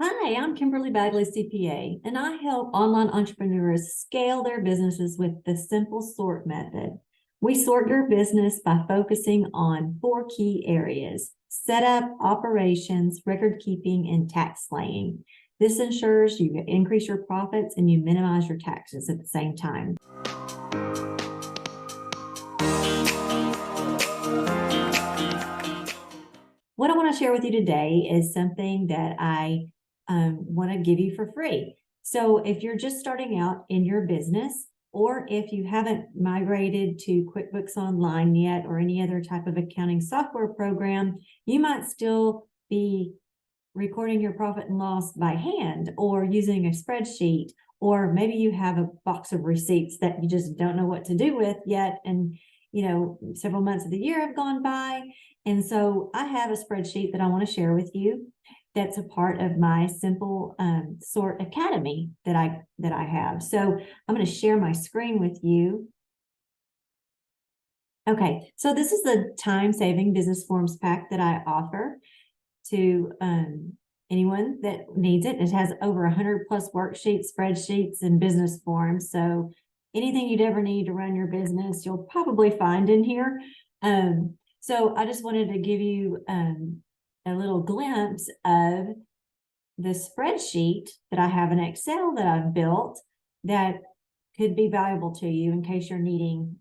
Hi, I'm Kimberly Bagley, CPA, and I help online entrepreneurs scale their businesses with the simple sort method. We sort your business by focusing on 4 key areas: setup, operations, record keeping, and tax laying. This ensures you increase your profits and you minimize your taxes at the same time. What I want to share with you today is something that I want to give you for free. So if you're just starting out in your business, or if you haven't migrated to QuickBooks Online yet or any other type of accounting software program, you might still be recording your profit and loss by hand or using a spreadsheet, or maybe you have a box of receipts that you just don't know what to do with yet. And several months of the year have gone by. And so I have a spreadsheet that I want to share with you that's a part of my Simple Sort Academy that I have. So I'm going to share my screen with you. Okay, so this is the time-saving business forms pack that I offer to anyone that needs it. It has over 100 plus worksheets, spreadsheets, and business forms. So anything you'd ever need to run your business, you'll probably find in here. So I just wanted to give you a little glimpse of the spreadsheet that I have in Excel that I've built that could be valuable to you in case you're needing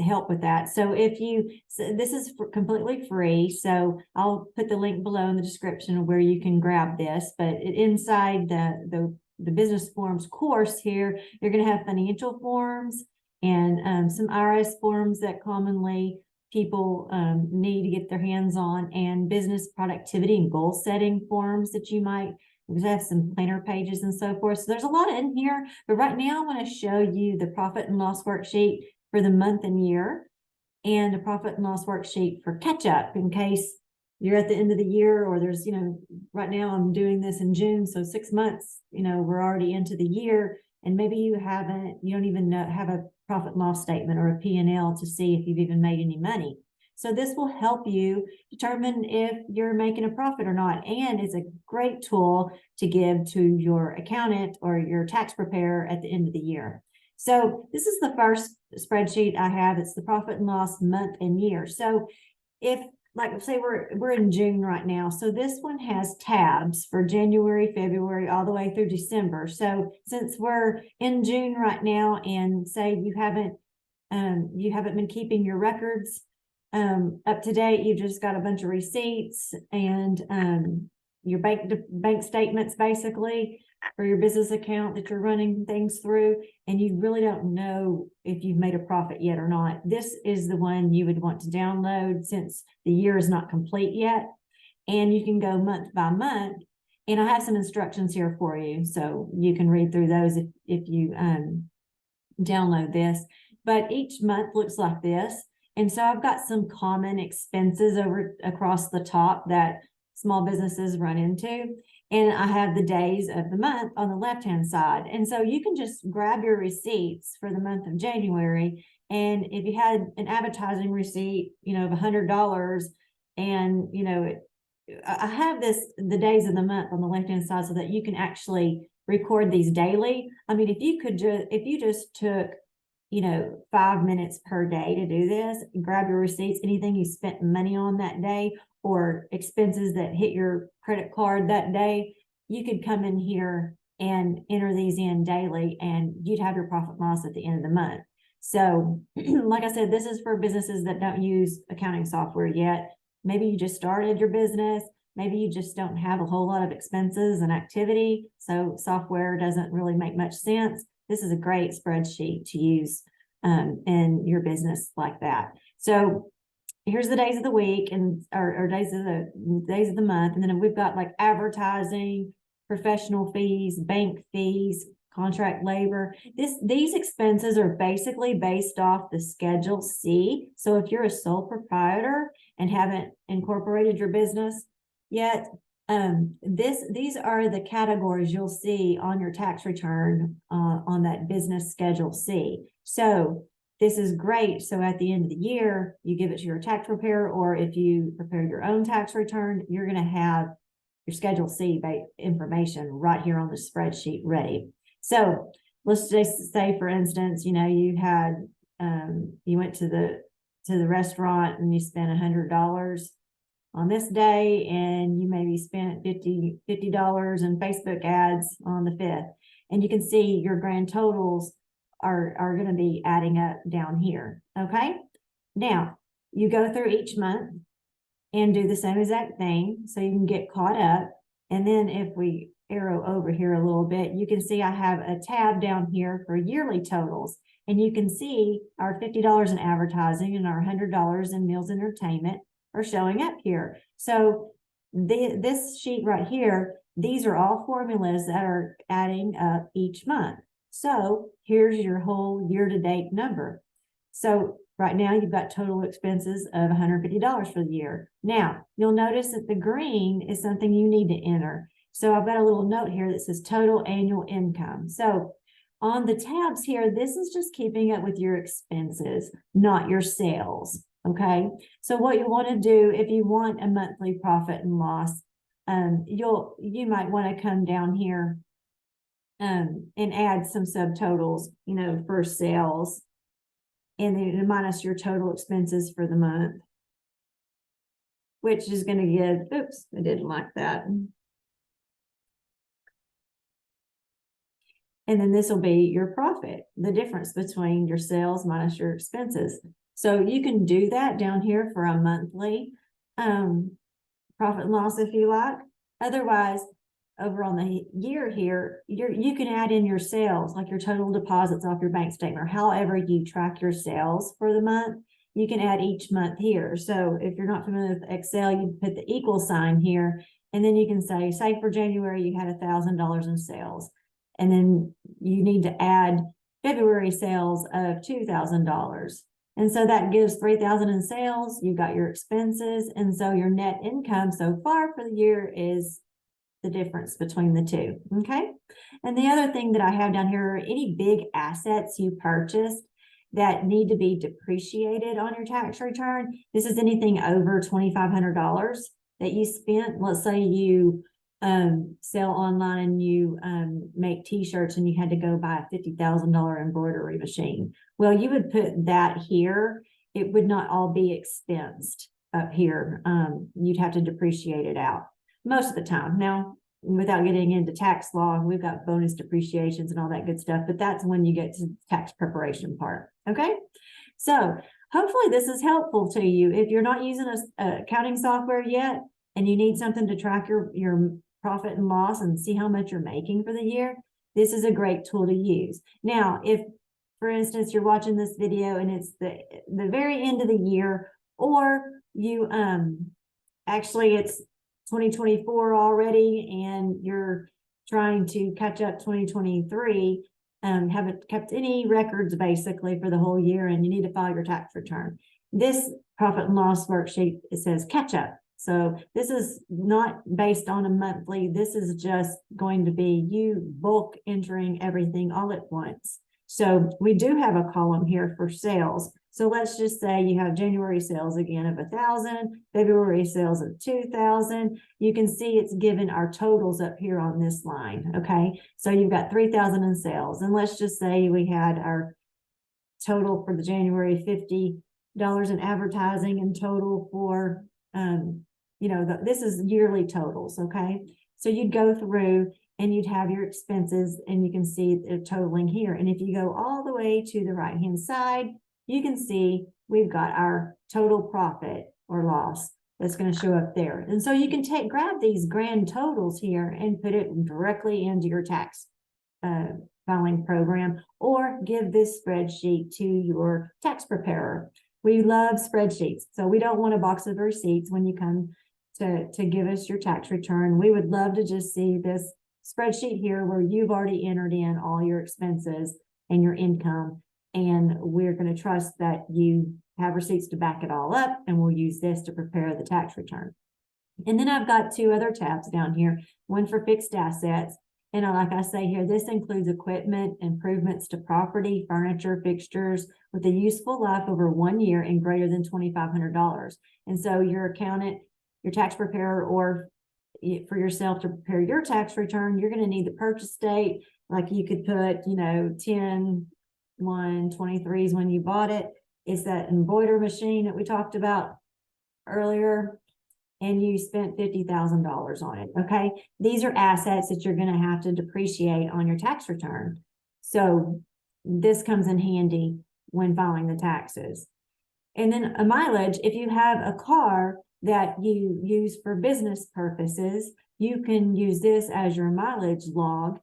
help with that. So this is completely free. So I'll put the link below in the description where you can grab this, but inside the business forms course here, you're going to have financial forms and some IRS forms that commonly people need to get their hands on, and business productivity and goal setting forms that you might have, some planner pages and so forth. So there's a lot in here, but right now I want to show you the profit and loss worksheet for the month and year, and a profit and loss worksheet for catch up in case you're at the end of the year, or there's, right now I'm doing this in June, so 6 months, we're already into the year, and maybe you don't even have a profit and loss statement or a P&L to see if you've even made any money. So this will help you determine if you're making a profit or not. And it's a great tool to give to your accountant or your tax preparer at the end of the year. So this is the first spreadsheet I have. It's the profit and loss month and year. So if, like, say we're in June right now, so this one has tabs for January, February, all the way through December. So since we're in June right now, and say you haven't been keeping your records up to date, you just got a bunch of receipts and your bank statements basically for your business account that you're running things through, and you really don't know if you've made a profit yet or not, this is the one you would want to download since the year is not complete yet. And you can go month by month, and I have some instructions here for you, so you can read through those if you download this. But each month looks like this. And so I've got some common expenses across the top that small businesses run into. And I have the days of the month on the left-hand side. And so you can just grab your receipts for the month of January. And if you had an advertising receipt, of $100, and, I have the days of the month on the left-hand side so that you can actually record these daily. I mean, if you just took 5 minutes per day to do this, grab your receipts, anything you spent money on that day or expenses that hit your credit card that day, you could come in here and enter these in daily, and you'd have your profit loss at the end of the month. So like I said, this is for businesses that don't use accounting software yet. Maybe you just started your business. Maybe you just don't have a whole lot of expenses and activity, so software doesn't really make much sense. This is a great spreadsheet to use in your business like that. So here's the days of the week or days of the month, and then we've got like advertising, professional fees, bank fees, contract labor. These expenses are basically based off the Schedule C. So if you're a sole proprietor and haven't incorporated your business yet, these are the categories you'll see on your tax return on that business Schedule C. So this is great. So at the end of the year, you give it to your tax preparer, or if you prepare your own tax return, you're going to have your Schedule C information right here on the spreadsheet ready. So let's just say, for instance, you know, you had, you went to the restaurant and you spent $100 on this day, and you maybe spent $50 in Facebook ads on the 5th. And you can see your grand totals are going to be adding up down here. Okay. Now you go through each month and do the same exact thing so you can get caught up. And then if we arrow over here a little bit, you can see I have a tab down here for yearly totals. And you can see our $50 in advertising and our $100 in meals and entertainment are showing up here. So this sheet right here, these are all formulas that are adding up each month. So here's your whole year-to-date number. So right now you've got total expenses of $150 for the year. Now you'll notice that the green is something you need to enter. So I've got a little note here that says total annual income. So on the tabs here, this is just keeping up with your expenses, not your sales. Okay. So what you want to do if you want a monthly profit and loss, you might want to come down here and add some subtotals, you know, for sales, and then minus your total expenses for the month, which is going to give, oops, I didn't like that. And then this will be your profit, the difference between your sales minus your expenses. So you can do that down here for a monthly profit and loss if you like. Otherwise, over on the year here, you can add in your sales, like your total deposits off your bank statement, or however you track your sales for the month. You can add each month here. So if you're not familiar with Excel, you put the equal sign here, and then you can say for January, you had $1,000 in sales. And then you need to add February sales of $2,000. And so that gives $3,000 in sales. You've got your expenses. And so your net income so far for the year is the difference between the two. Okay. And the other thing that I have down here are any big assets you purchased that need to be depreciated on your tax return. This is anything over $2,500 that you spent. Let's say you sell online and you make t-shirts and you had to go buy a $50,000 embroidery machine. Well, you would put that here. It would not all be expensed up here. You'd have to depreciate it out most of the time. Now, without getting into tax law, we've got bonus depreciations and all that good stuff, but that's when you get to the tax preparation part. Okay. So hopefully this is helpful to you. If you're not using a accounting software yet and you need something to track your profit and loss and see how much you're making for the year, this is a great tool to use. Now, if, for instance, you're watching this video and it's the very end of the year, or you actually it's 2024 already and you're trying to catch up 2023, haven't kept any records basically for the whole year, and you need to file your tax return. This profit and loss worksheet, it says catch up. So this is not based on a monthly. This is just going to be you bulk entering everything all at once. So we do have a column here for sales. So let's just say you have January sales again of 1,000, February sales of 2,000. You can see it's given our totals up here on this line. Okay. So you've got 3,000 in sales. And let's just say we had our total for the January $50 in advertising, and total for, this is yearly totals. Okay. So you'd go through and you'd have your expenses, and you can see it totaling here. And if you go all the way to the right-hand side, you can see we've got our total profit or loss that's going to show up there. And so you can grab these grand totals here and put it directly into your tax filing program, or give this spreadsheet to your tax preparer. We love spreadsheets. So we don't want a box of receipts when you come to give us your tax return. We would love to just see this spreadsheet here where you've already entered in all your expenses and your income. And we're going to trust that you have receipts to back it all up, and we'll use this to prepare the tax return. And then I've got two other tabs down here, one for fixed assets. And like I say here, this includes equipment, improvements to property, furniture, fixtures with a useful life over 1 year and greater than $2,500. And so your accountant, your tax preparer, or for yourself to prepare your tax return, you're going to need the purchase date. Like you could put, 10/1/23 is when you bought it. It's that embroider machine that we talked about earlier, and you spent $50,000 on it. Okay. These are assets that you're going to have to depreciate on your tax return. So this comes in handy when filing the taxes. And then a mileage, if you have a car that you use for business purposes, you can use this as your mileage log.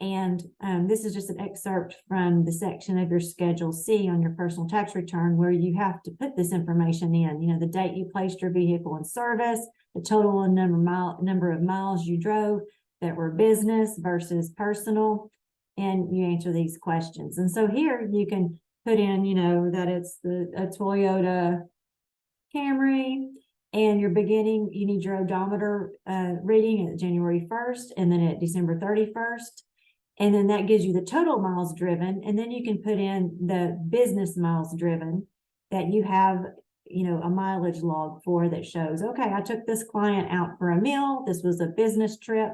And this is just an excerpt from the section of your Schedule C on your personal tax return, where you have to put this information in, the date you placed your vehicle in service, the total number of miles you drove that were business versus personal, and you answer these questions. And so here you can put in, that it's a Toyota Camry, and you're beginning, you need your odometer reading at January 1st and then at December 31st. And then that gives you the total miles driven. And then you can put in the business miles driven that you have, a mileage log for that shows, okay, I took this client out for a meal. This was a business trip.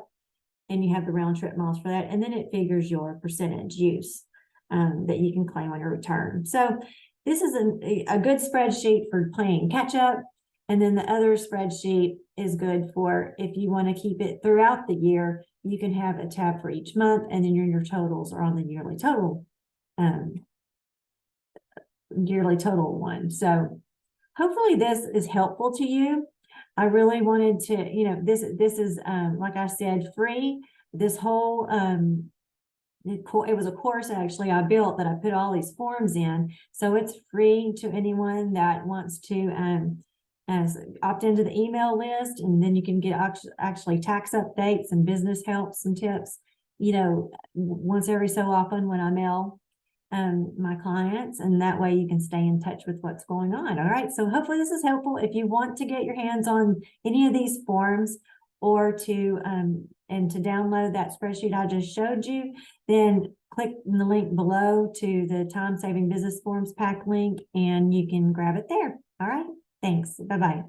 And you have the round trip miles for that. And then it figures your percentage use that you can claim on your return. So this is a good spreadsheet for playing catch up. And then the other spreadsheet is good for if you want to keep it throughout the year. You can have a tab for each month, and then your totals are on the yearly total one. So hopefully this is helpful to you. I really wanted to, this is like I said, free. This whole it was a course actually I built that I put all these forms in, so it's free to anyone that wants to opt into the email list, and then you can get actually tax updates and business helps and tips, once every so often when I mail my clients, and that way you can stay in touch with what's going on. All right. So hopefully this is helpful. If you want to get your hands on any of these forms or to download that spreadsheet I just showed you, then click the link below to the Time Saving Business Forms Pack link, and you can grab it there. All right. Thanks. Bye-bye.